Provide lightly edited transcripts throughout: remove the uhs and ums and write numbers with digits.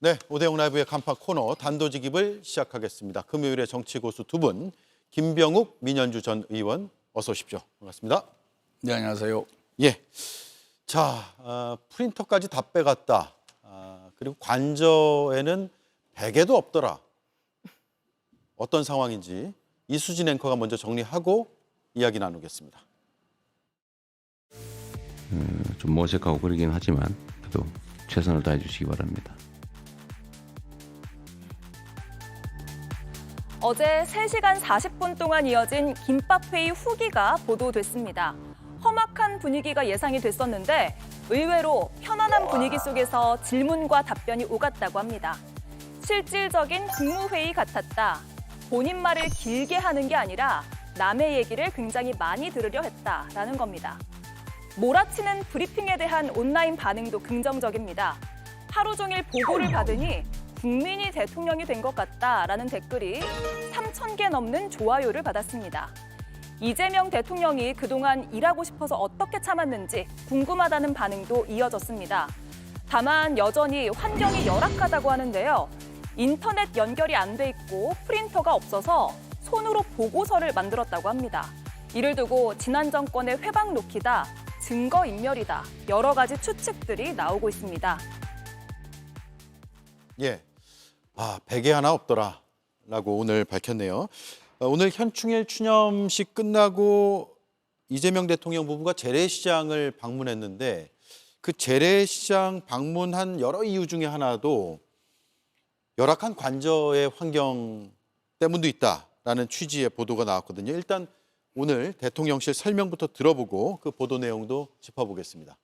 네, 오대영 라이브의 간판 코너 단도직입을 시작하겠습니다. 금요일에 정치 고수 두 분, 김병욱, 민현주 전 의원 어서 오십시오. 반갑습니다. 네, 안녕하세요. 예, 자, 프린터까지 다 빼갔다. 그리고 관저에는 베개도 없더라. 어떤 상황인지 이수진 앵커가 먼저 정리하고 이야기 나누겠습니다. 좀 어색하고 그러긴 하지만 그래도 최선을 다해 주시기 바랍니다. 어제 3시간 40분 동안 이어진 김밥회의 후기가 보도됐습니다. 험악한 분위기가 예상이 됐었는데 의외로 편안한 분위기 속에서 질문과 답변이 오갔다고 합니다. 실질적인 국무회의 같았다. 본인 말을 길게 하는 게 아니라 남의 얘기를 굉장히 많이 들으려 했다라는 겁니다. 몰아치는 브리핑에 대한 온라인 반응도 긍정적입니다. 하루 종일 보고를 받으니 국민이 대통령이 된 것 같다라는 댓글이 3,000개 넘는 좋아요를 받았습니다. 이재명 대통령이 그동안 일하고 싶어서 어떻게 참았는지 궁금하다는 반응도 이어졌습니다. 다만 여전히 환경이 열악하다고 하는데요. 인터넷 연결이 안 돼 있고 프린터가 없어서 손으로 보고서를 만들었다고 합니다. 이를 두고 지난 정권의 회방 놓기다, 증거인멸이다, 여러 가지 추측들이 나오고 있습니다. 예, 베개 하나 없더라라고 오늘 밝혔네요. 오늘 현충일 추념식 끝나고 이재명 대통령 부부가 재래시장을 방문했는데 그 재래시장 방문한 여러 이유 중에 하나도 열악한 관저의 환경 때문도 있다라는 취지의 보도가 나왔거든요. 일단 오늘 대통령실 설명부터 들어보고 그 보도 내용도 짚어보겠습니다.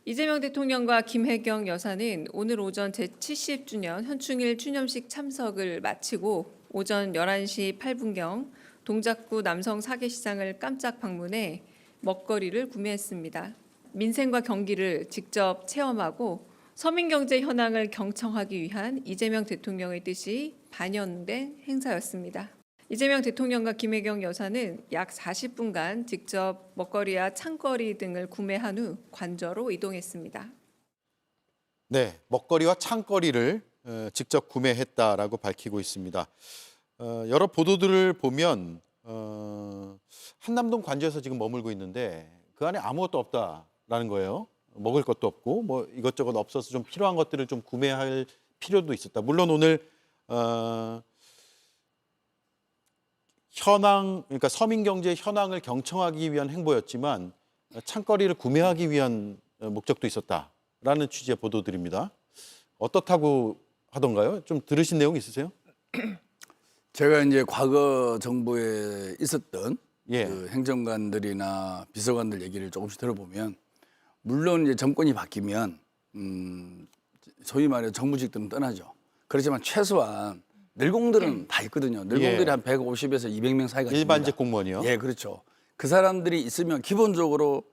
이재명 대통령과 김혜경 여사는 오늘 오전 제70주년 현충일 추념식 참석을 마치고 오전 11시 8분경 동작구 남성 사계시장을 깜짝 방문해 먹거리를 구매했습니다. 민생과 경기를 직접 체험하고 서민경제 현황을 경청하기 위한 이재명 대통령의 뜻이 반영된 행사였습니다. 이재명 대통령과 김혜경 여사는 약 40분간 직접 먹거리와 창거리 등을 구매한 후 관저로 이동했습니다. 네, 먹거리와 창거리를 직접 구매했다라고 밝히고 있습니다. 여러 보도들을 보면 한남동 관저에서 지금 머물고 있는데 그 안에 아무것도 없다라는 거예요. 먹을 것도 없고 뭐 이것저것 없어서 좀 필요한 것들을 좀 구매할 필요도 있었다. 물론 오늘 현황, 그러니까 서민경제 현황을 경청하기 위한 행보였지만 창거리를 구매하기 위한 목적도 있었다라는 취지의 보도들입니다. 어떻다고 하던가요? 좀 들으신 내용 있으세요? 제가 이제 과거 정부에 있었던 예. 그 행정관들이나 비서관들 얘기를 조금씩 들어보면 물론 이제 정권이 바뀌면 소위 말해 정부직들은 떠나죠. 그렇지만 최소한 늘공들은 다 있거든요. 늘공들이 예. 한 150에서 200명 사이가 일반직 있습니다. 공무원이요? 예, 그렇죠. 그 사람들이 있으면 기본적으로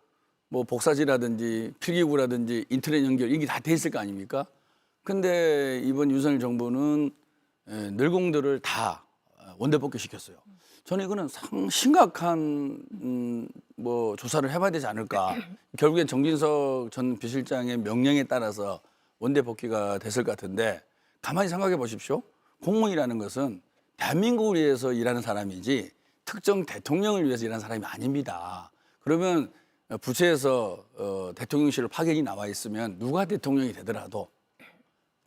뭐 복사지라든지 필기구라든지 인터넷 연결 이게 다 돼 있을 거 아닙니까? 근데 이번 윤석열 정부는 늘공들을 다 원대 복귀시켰어요. 저는 이거는 심각한 뭐 조사를 해봐야 되지 않을까. 결국엔 정진석 전 비실장의 명령에 따라서 원대 복귀가 됐을 것 같은데 가만히 생각해 보십시오. 공무원이라는 것은 대한민국을 위해서 일하는 사람이지 특정 대통령을 위해서 일하는 사람이 아닙니다. 그러면 부처에서 대통령실을 파견이 나와 있으면 누가 대통령이 되더라도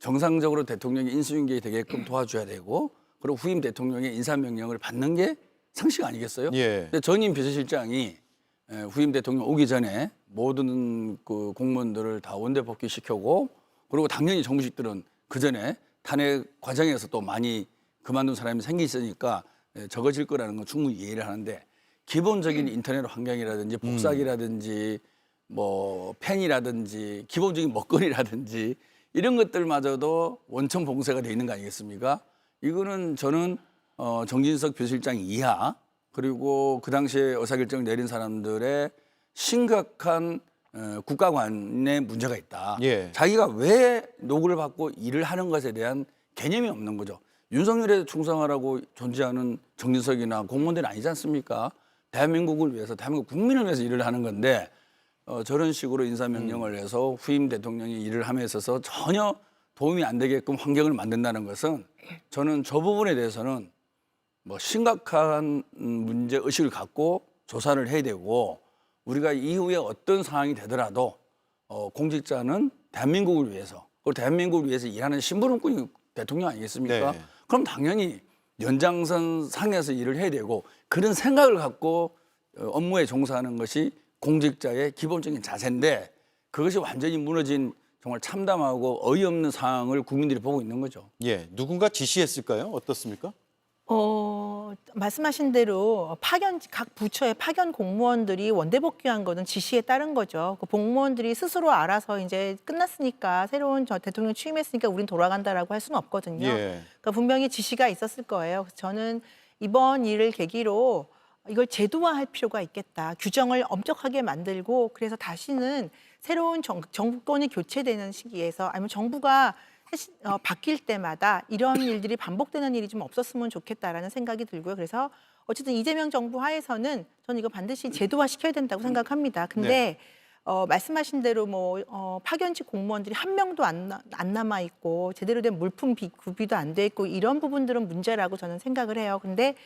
정상적으로 대통령이 인수인계가 되게끔 도와줘야 되고 그리고 후임 대통령의 인사명령을 받는 게 상식 아니겠어요? 예. 근데 전임 비서실장이 후임 대통령 오기 전에 모든 그 공무원들을 다 원대 복귀시켰고 그리고 당연히 정부직들은 그 전에 탄핵 과정에서 또 많이 그만둔 사람이 생기있으니까 적어질 거라는 건 충분히 이해를 하는데 기본적인 인터넷 환경이라든지 복사기라든지 뭐 펜이라든지 기본적인 먹거리라든지 이런 것들마저도 원천 봉쇄가 돼 있는 거 아니겠습니까? 이거는 저는 정진석 비서실장 이하 그리고 그 당시에 의사결정을 내린 사람들의 심각한 국가관에 문제가 있다. 예. 자기가 왜 노고를 받고 일을 하는 것에 대한 개념이 없는 거죠. 윤석열에 충성하라고 존재하는 정진석이나 공무원들은 아니지 않습니까? 대한민국을 위해서, 대한민국 국민을 위해서 일을 하는 건데 저런 식으로 인사명령을 해서 후임 대통령이 일을 함에 있어서 전혀 도움이 안 되게끔 환경을 만든다는 것은 저는 저 부분에 대해서는 뭐 심각한 문제 의식을 갖고 조사를 해야 되고 우리가 이후에 어떤 상황이 되더라도 공직자는 대한민국을 위해서 그리고 대한민국을 위해서 일하는 심부름꾼이 대통령 아니겠습니까? 네. 그럼 당연히 연장선 상에서 일을 해야 되고 그런 생각을 갖고 업무에 종사하는 것이 공직자의 기본적인 자세인데 그것이 완전히 무너진 정말 참담하고 어이없는 상황을 국민들이 보고 있는 거죠. 예, 누군가 지시했을까요? 어떻습니까? 말씀하신 대로 각 부처의 파견 공무원들이 원대 복귀한 거는 지시에 따른 거죠. 그 공무원들이 스스로 알아서 이제 끝났으니까 새로운 대통령 취임했으니까 우린 돌아간다라고 할 수는 없거든요. 예. 그러니까 분명히 지시가 있었을 거예요. 그래서 저는 이번 일을 계기로 이걸 제도화할 필요가 있겠다. 규정을 엄격하게 만들고 그래서 다시는 새로운 정권이 교체되는 시기에서 아니면 정부가 바뀔 때마다 이런 일들이 반복되는 일이 좀 없었으면 좋겠다라는 생각이 들고요. 그래서 어쨌든 이재명 정부 하에서는 저는 이거 반드시 제도화 시켜야 된다고 생각합니다. 근데 말씀하신 대로 파견직 공무원들이 한 명도 안 남아 있고 제대로 된 물품 구비도 안 돼 있고 이런 부분들은 문제라고 저는 생각을 해요. 근데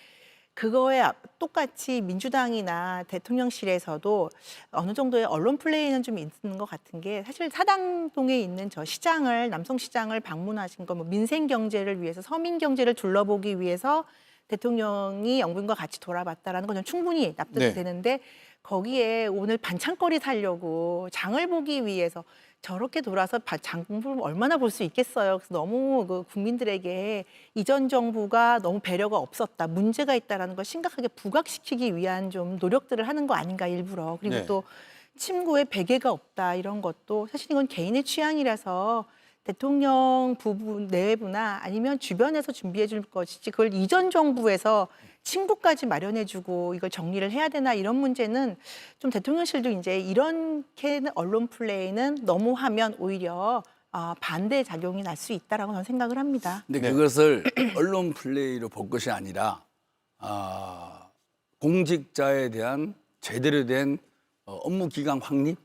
그거에 똑같이 민주당이나 대통령실에서도 어느 정도의 언론 플레이는 좀 있는 것 같은 게 사실 사당동에 있는 저 시장을 남성시장을 방문하신 거 민생 경제를 위해서 서민 경제를 둘러보기 위해서 대통령이 영부인과 같이 돌아봤다라는 건 충분히 납득이 네. 되는데 거기에 오늘 반찬거리 사려고 장을 보기 위해서 저렇게 돌아서 장을 얼마나 볼 수 있겠어요. 그래서 너무 국민들에게 이전 정부가 너무 배려가 없었다, 문제가 있다라는 걸 심각하게 부각시키기 위한 좀 노력들을 하는 거 아닌가 일부러. 그리고 네. 또 침구에 베개가 없다 이런 것도 사실 이건 개인의 취향이라서 대통령 부부 내부나 아니면 주변에서 준비해 줄 것이지 그걸 이전 정부에서 친구까지 마련해주고 이걸 정리를 해야 되나 이런 문제는 좀 대통령실도 이제 이렇게 언론 플레이는 너무 하면 오히려 반대 작용이 날 수 있다라고 저는 생각을 합니다. 근데 네. 그것을 언론 플레이로 볼 것이 아니라 공직자에 대한 제대로 된 업무 기강 확립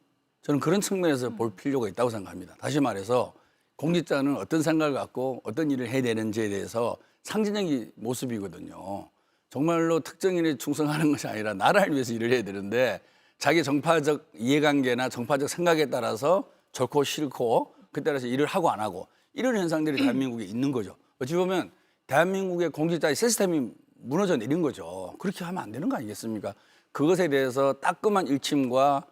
저는 그런 측면에서 볼 필요가 있다고 생각합니다. 다시 말해서 공직자는 어떤 생각을 갖고 어떤 일을 해야 되는지에 대해서 상징적인 모습이거든요. 정말로 특정인에 충성하는 것이 아니라 나라를 위해서 일을 해야 되는데 자기 정파적 이해관계나 정파적 생각에 따라서 좋고 싫고 그에 따라서 일을 하고 안 하고 이런 현상들이 대한민국에 있는 거죠. 어찌 보면 대한민국의 공직자의 시스템이 무너져 내린 거죠. 그렇게 하면 안 되는 거 아니겠습니까? 그것에 대해서 따끔한 일침과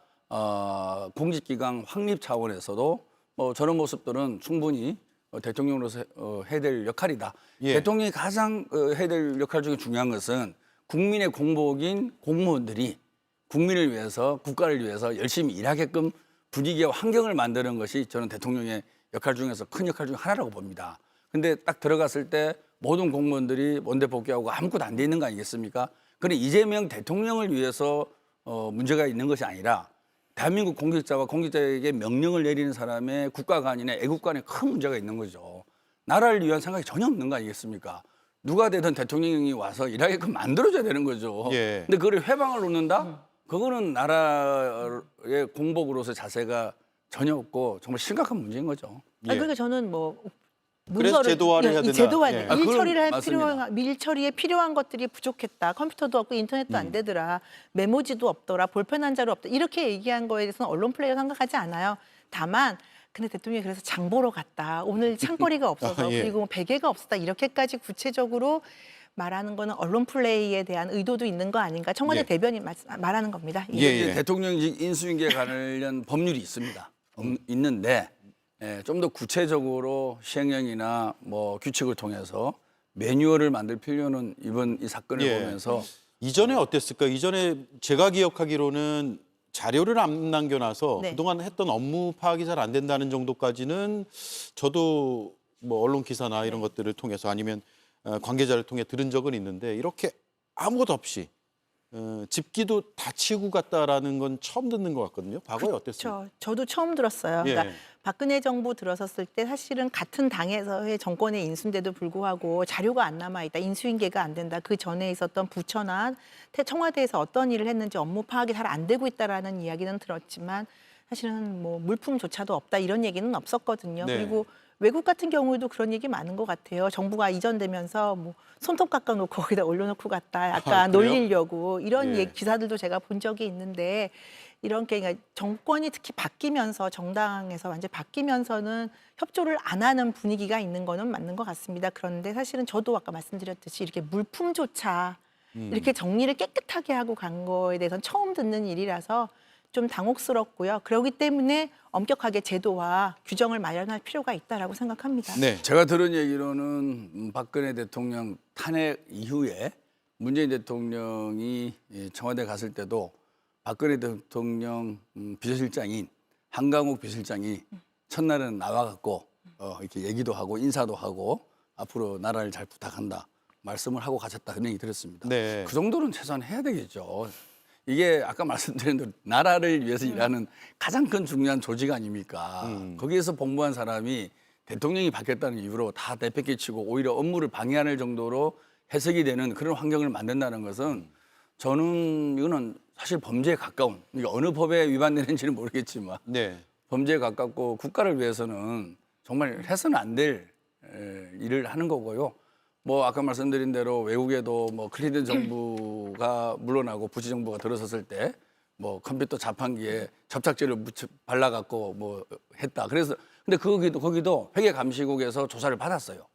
공직기강 확립 차원에서도 저런 모습들은 충분히 대통령으로서 해야 될 역할이다. 예. 대통령이 가장 해야 될 역할 중에 중요한 것은 국민의 공복인 공무원들이 국민을 위해서 국가를 위해서 열심히 일하게끔 분위기와 환경을 만드는 것이 저는 대통령의 역할 중에서 큰 역할 중 하나라고 봅니다. 근데 딱 들어갔을 때 모든 공무원들이 원대 복귀하고 아무것도 안 돼 있는 거 아니겠습니까? 그런데 이재명 대통령을 위해서 문제가 있는 것이 아니라 대한민국 공직자와 공직자에게 명령을 내리는 사람의 국가관이나 애국관에 큰 문제가 있는 거죠. 나라를 위한 생각이 전혀 없는 거 아니겠습니까? 누가 되든 대통령이 와서 일하게끔 만들어줘야 되는 거죠. 예. 근데 그걸 회방을 놓는다? 그거는 나라의 공복으로서 자세가 전혀 없고 정말 심각한 문제인 거죠. 예. 그러니까 저는 그래서 제도화를 해야 된다. 제도화는 예. 일 그건 처리를 맞습니다. 일 처리에 필요한 것들이 부족했다. 컴퓨터도 없고 인터넷도 안 되더라. 메모지도 없더라. 볼펜 한 자루 없다. 이렇게 얘기한 거에 대해서는 언론 플레이가 생각하지 않아요. 다만 근데 대통령이 그래서 장 보러 갔다. 오늘 창거리가 없어서 예. 그리고 베개가 없었다. 이렇게까지 구체적으로 말하는 거는 언론 플레이에 대한 의도도 있는 거 아닌가. 청와대 예. 대변인 말하는 겁니다. 예, 예. 대통령직 인수인계에 관련 법률이 있습니다. 있는데 좀 더 구체적으로 시행령이나 규칙을 통해서 매뉴얼을 만들 필요는 이번 이 사건을 예. 보면서 이전에 어땠을까? 이전에 제가 기억하기로는 자료를 안 남겨놔서 네. 그동안 했던 업무 파악이 잘 안 된다는 정도까지는 저도 언론 기사나 이런 것들을 통해서 아니면 관계자를 통해 들은 적은 있는데 이렇게 아무것도 없이 집기도 다 치우고 갔다라는 건 처음 듣는 것 같거든요. 과거에 어땠습니까? 그렇죠. 저도 처음 들었어요. 예. 그러니까 박근혜 정부 들어섰을 때 사실은 같은 당에서의 정권의 인수인데도 불구하고 자료가 안 남아 있다. 인수인계가 안 된다. 그 전에 있었던 부처나 청와대에서 어떤 일을 했는지 업무 파악이 잘 안 되고 있다라는 이야기는 들었지만 사실은 뭐 물품조차도 없다 이런 얘기는 없었거든요. 네. 그리고 외국 같은 경우에도 그런 얘기 많은 것 같아요. 정부가 이전되면서 뭐 손톱 깎아놓고 거기다 올려놓고 갔다. 약간 그래요? 놀리려고 이런 예. 기사들도 제가 본 적이 있는데 이런 게 그러니까 정권이 특히 바뀌면서 정당에서 완전 바뀌면서는 협조를 안 하는 분위기가 있는 거는 맞는 것 같습니다. 그런데 사실은 저도 아까 말씀드렸듯이 이렇게 물품조차 이렇게 정리를 깨끗하게 하고 간 거에 대해서는 처음 듣는 일이라서 좀 당혹스럽고요. 그렇기 때문에 엄격하게 제도와 규정을 마련할 필요가 있다라고 생각합니다. 네. 제가 들은 얘기로는 박근혜 대통령 탄핵 이후에 문재인 대통령이 청와대 갔을 때도 박근혜 대통령 비서실장인 한강욱 비서실장이 첫날은 나와갖고 이렇게 얘기도 하고 인사도 하고 앞으로 나라를 잘 부탁한다 말씀을 하고 가셨다 그런 얘기 들었습니다. 네. 그 정도는 최소한 해야 되겠죠. 이게 아까 말씀드린 대로 나라를 위해서 일하는 가장 큰 중요한 조직 아닙니까? 거기에서 복무한 사람이 대통령이 바뀌었다는 이유로 다 내팽개치고 오히려 업무를 방해하는 정도로 해석이 되는 그런 환경을 만든다는 것은 저는 이거는 사실 범죄에 가까운 이게 어느 법에 위반되는지는 모르겠지만 네. 범죄에 가깝고 국가를 위해서는 정말 해서는 안 될 일을 하는 거고요. 뭐 아까 말씀드린 대로 외국에도 뭐 클린턴 정부가 물러나고 부시 정부가 들어섰을 때 뭐 컴퓨터 자판기에 접착제를 발라갖고 뭐 했다. 그래서 근데 거기도 회계감시국에서 조사를 받았어요.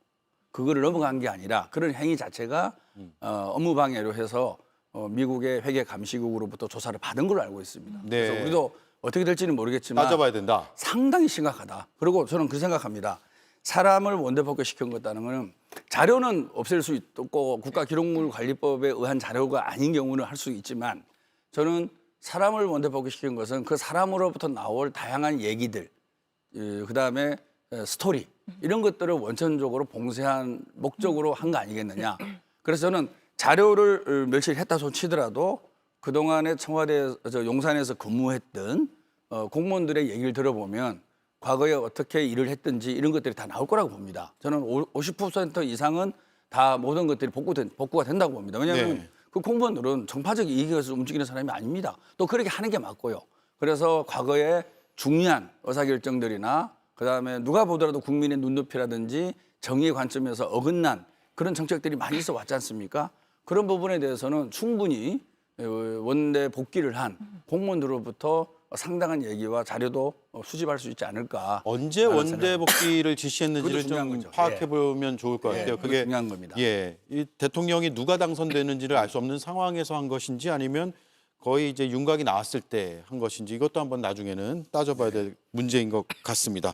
그거를 넘어간 게 아니라 그런 행위 자체가 업무 방해로 해서 미국의 회계감시국으로부터 조사를 받은 걸로 알고 있습니다. 네. 그래서 우리도 어떻게 될지는 모르겠지만 따져봐야 된다. 상당히 심각하다. 그리고 저는 그 생각합니다. 사람을 원대폭격 시킨 것다는 거는 자료는 없앨 수 있고 국가기록물관리법에 의한 자료가 아닌 경우는 할 수 있지만 저는 사람을 원대폭격 시킨 것은 그 사람으로부터 나올 다양한 얘기들 그다음에 스토리 이런 것들을 원천적으로 봉쇄한 목적으로 한 거 아니겠느냐. 그래서 저는 자료를 멸치를 했다 손 치더라도 그동안에 청와대 용산에서 근무했던 공무원들의 얘기를 들어보면 과거에 어떻게 일을 했든지 이런 것들이 다 나올 거라고 봅니다. 저는 50% 이상은 다 모든 것들이 복구가 된다고 봅니다. 왜냐하면 네. 그 공무원들은 정파적 이익에 의해서 움직이는 사람이 아닙니다. 또 그렇게 하는 게 맞고요. 그래서 과거에 중요한 의사결정들이나 그다음에 누가 보더라도 국민의 눈높이라든지 정의의 관점에서 어긋난 그런 정책들이 많이 있어 왔지 않습니까? 그런 부분에 대해서는 충분히 원내 복귀를 한 공무원들로부터 상당한 얘기와 자료도 수집할 수 있지 않을까. 언제 원대 복귀를 지시했는지를 그것도 중요한 좀 거죠. 파악해 보면 좋을 것 같아요. 그게 중요한 겁니다. 예, 이 대통령이 누가 당선되는지를 알 수 없는 상황에서 한 것인지 아니면 거의 이제 윤곽이 나왔을 때 한 것인지 이것도 한번 나중에는 따져봐야 될 문제인 것 같습니다.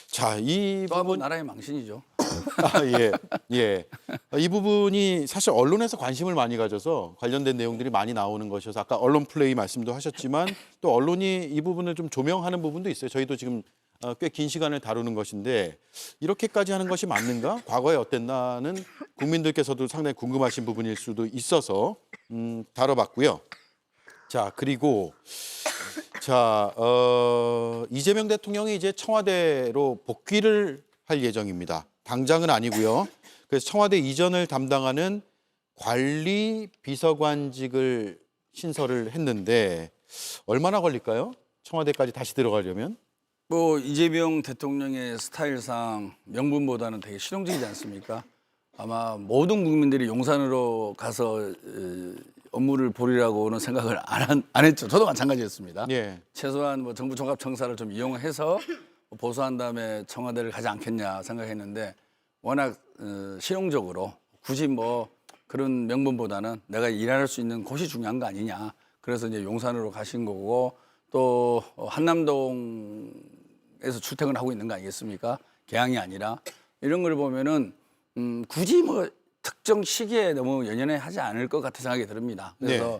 자, 이 또 한 번 부분 나라의 망신이죠. 예, 예. 이 부분이 사실 언론에서 관심을 많이 가져서 관련된 내용들이 많이 나오는 것이어서 아까 언론 플레이 말씀도 하셨지만 또 언론이 이 부분을 좀 조명하는 부분도 있어요. 저희도 지금 꽤 긴 시간을 다루는 것인데 이렇게까지 하는 것이 맞는가? 과거에 어땠나는 국민들께서도 상당히 궁금하신 부분일 수도 있어서 다뤄봤고요. 자, 그리고 이재명 대통령이 이제 청와대로 복귀를 할 예정입니다. 당장은 아니고요. 그래서 청와대 이전을 담당하는 관리 비서관직을 신설을 했는데 얼마나 걸릴까요? 청와대까지 다시 들어가려면? 뭐 이재명 대통령의 스타일상 명분보다는 되게 실용적이지 않습니까? 아마 모든 국민들이 용산으로 가서 업무를 보리라고는 생각을 안 했죠. 저도 마찬가지였습니다. 예. 최소한 뭐 정부 종합청사를 좀 이용해서 보수한 다음에 청와대를 가지 않겠냐 생각했는데 워낙 실용적으로 굳이 뭐 그런 명분보다는 내가 일할 수 있는 곳이 중요한 거 아니냐. 그래서 이제 용산으로 가신 거고 또 한남동에서 출퇴근하고 있는 거 아니겠습니까? 개항이 아니라 이런 걸 보면은 굳이 뭐 특정 시기에 너무 연연해 하지 않을 것 같은 생각이 듭니다. 그래서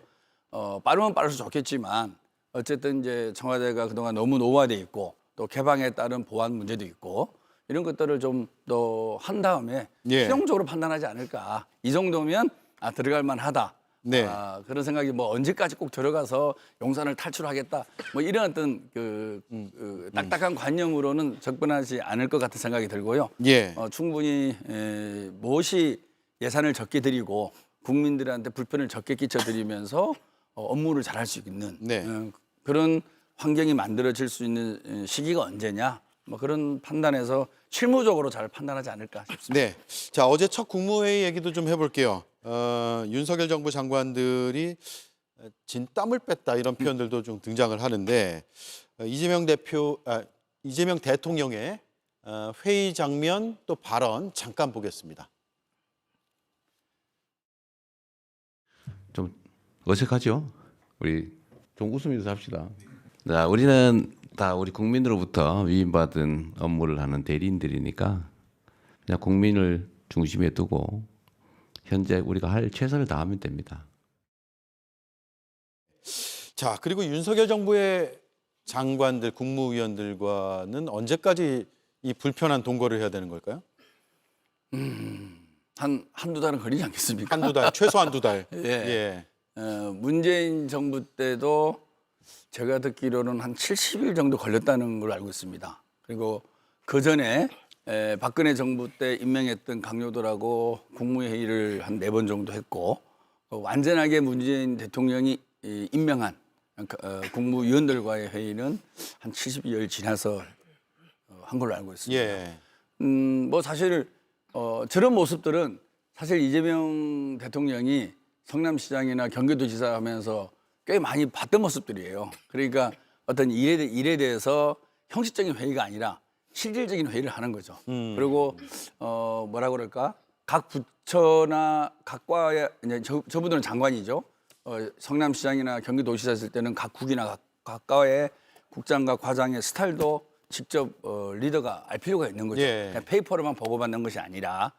빠르면 빠를수록 좋겠지만 어쨌든 이제 청와대가 그동안 너무 노후화돼 있고 또 개방에 따른 보안 문제도 있고 이런 것들을 좀 더 한 다음에 예. 실용적으로 판단하지 않을까. 이 정도면 들어갈 만하다. 네. 그런 생각이 뭐 언제까지 꼭 들어가서 용산을 탈출하겠다 뭐 이런 어떤 딱딱한 관념으로는 접근하지 않을 것 같은 생각이 들고요. 예. 충분히 무엇이 예산을 적게 들이고 국민들한테 불편을 적게 끼쳐드리면서 업무를 잘할 수 있는 네. 그런 환경이 만들어질 수 있는 시기가 언제냐 뭐 그런 판단에서 실무적으로 잘 판단하지 않을까 싶습니다. 네. 자, 어제 첫 국무회의 얘기도 좀 해볼게요. 윤석열 정부 장관들이 진땀을 뺐다 이런 표현들도 좀 등장을 하는데 이재명 대통령의 회의 장면 또 발언 잠깐 보겠습니다. 좀 어색하죠? 우리 좀 웃으면서 합시다. 자, 우리는 다 우리 국민으로부터 위임받은 업무를 하는 대리인들이니까 그냥 국민을 중심에 두고 현재 우리가 할 최선을 다하면 됩니다. 자, 그리고 윤석열 정부의 장관들, 국무위원들과는 언제까지 이 불편한 동거를 해야 되는 걸까요? 한두 달은 걸리지 않겠습니까? 한두 달, 최소 한두 달. 예. 문재인 정부 때도 제가 듣기로는 한 70일 정도 걸렸다는 걸 알고 있습니다. 그리고 그 전에 박근혜 정부 때 임명했던 강요들하고 국무회의를 한 4번 정도 했고 완전하게 문재인 대통령이 임명한 국무위원들과의 회의는 한 70일 지나서 한 걸로 알고 있습니다. 예. 뭐 사실 저런 모습들은 사실 이재명 대통령이 성남시장이나 경기도지사 하면서 꽤 많이 봤던 모습들이에요. 그러니까 어떤 일에 대해서 형식적인 회의가 아니라 실질적인 회의를 하는 거죠. 그리고 뭐라 그럴까? 각 부처나 각 과의 이제 저분들은 장관이죠. 성남시장이나 경기도지사 했을 때는 각 국이나 각 과의 국장과 과장의 스타일도 직접 리더가 알 필요가 있는 거죠. 예. 그냥 페이퍼로만 보고받는 것이 아니라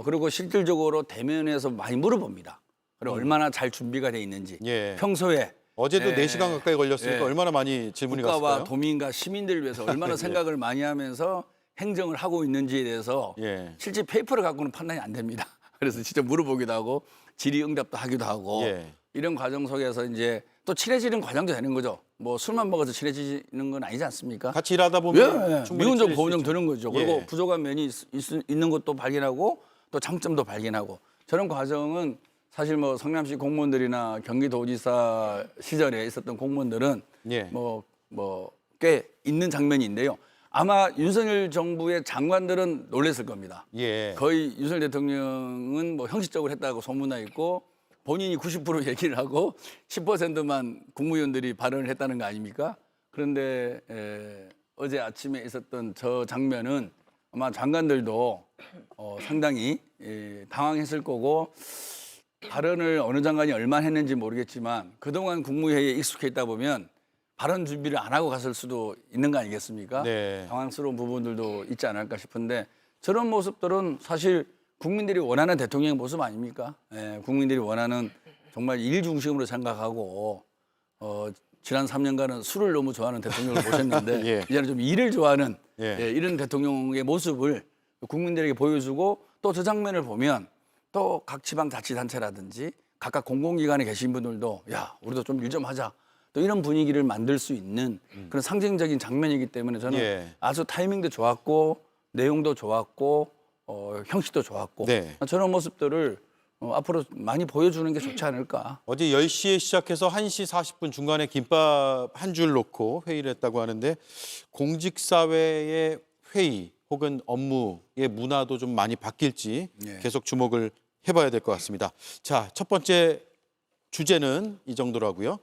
그리고 실질적으로 대면에서 많이 물어봅니다. 그리고 얼마나 잘 준비가 돼 있는지 예. 평소에 어제도 4시간 가까이 걸렸으니까 예. 얼마나 많이 질문이 국가와 갔을까요? 도민과 시민들을 위해서 얼마나 생각을 많이 하면서 행정을 하고 있는지에 대해서 예. 실제 페이퍼를 갖고는 판단이 안 됩니다. 그래서 진짜 물어보기도 하고 질의응답도 하기도 하고 예. 이런 과정 속에서 이제 또 친해지는 과정도 되는 거죠. 뭐 술만 먹어서 친해지는 건 아니지 않습니까? 같이 일하다 보면 충분히 미운 점, 틀릴 수 고운 점 있죠. 드는 거죠. 그리고 예. 부족한 면이 있는 것도 발견하고 또 장점도 발견하고 저런 과정은 사실 뭐 성남시 공무원들이나 경기도지사 시절에 있었던 공무원들은 예. 뭐 꽤 있는 장면인데요. 아마 윤석열 정부의 장관들은 놀랐을 겁니다. 예. 거의 윤석열 대통령은 뭐 형식적으로 했다고 소문나 있고 본인이 90% 얘기를 하고 10%만 국무위원들이 발언을 했다는 거 아닙니까? 그런데 어제 아침에 있었던 저 장면은 아마 장관들도 상당히 당황했을 거고 발언을 어느 장관이 얼마나 했는지 모르겠지만 그동안 국무회의에 익숙해 있다 보면 발언 준비를 안 하고 갔을 수도 있는 거 아니겠습니까? 네. 당황스러운 부분들도 있지 않을까 싶은데 저런 모습들은 사실 국민들이 원하는 대통령의 모습 아닙니까? 국민들이 원하는 정말 일 중심으로 생각하고 지난 3년간은 술을 너무 좋아하는 대통령을 모셨는데 예. 이제는 좀 일을 좋아하는 예. 이런 대통령의 모습을 국민들에게 보여주고 또 저 장면을 보면 또 각 지방자치단체라든지 각각 공공기관에 계신 분들도 야 우리도 좀 일 좀 하자 또 이런 분위기를 만들 수 있는 그런 상징적인 장면이기 때문에 저는 예. 아주 타이밍도 좋았고 내용도 좋았고 형식도 좋았고 네. 저런 모습들을 앞으로 많이 보여주는 게 좋지 않을까. 어제 10시에 시작해서 1시 40분 중간에 김밥 한 줄 놓고 회의를 했다고 하는데 공직사회의 회의 혹은 업무의 문화도 좀 많이 바뀔지 예. 계속 주목을 해봐야 될 것 같습니다. 자, 첫 번째 주제는 이 정도로 하고요.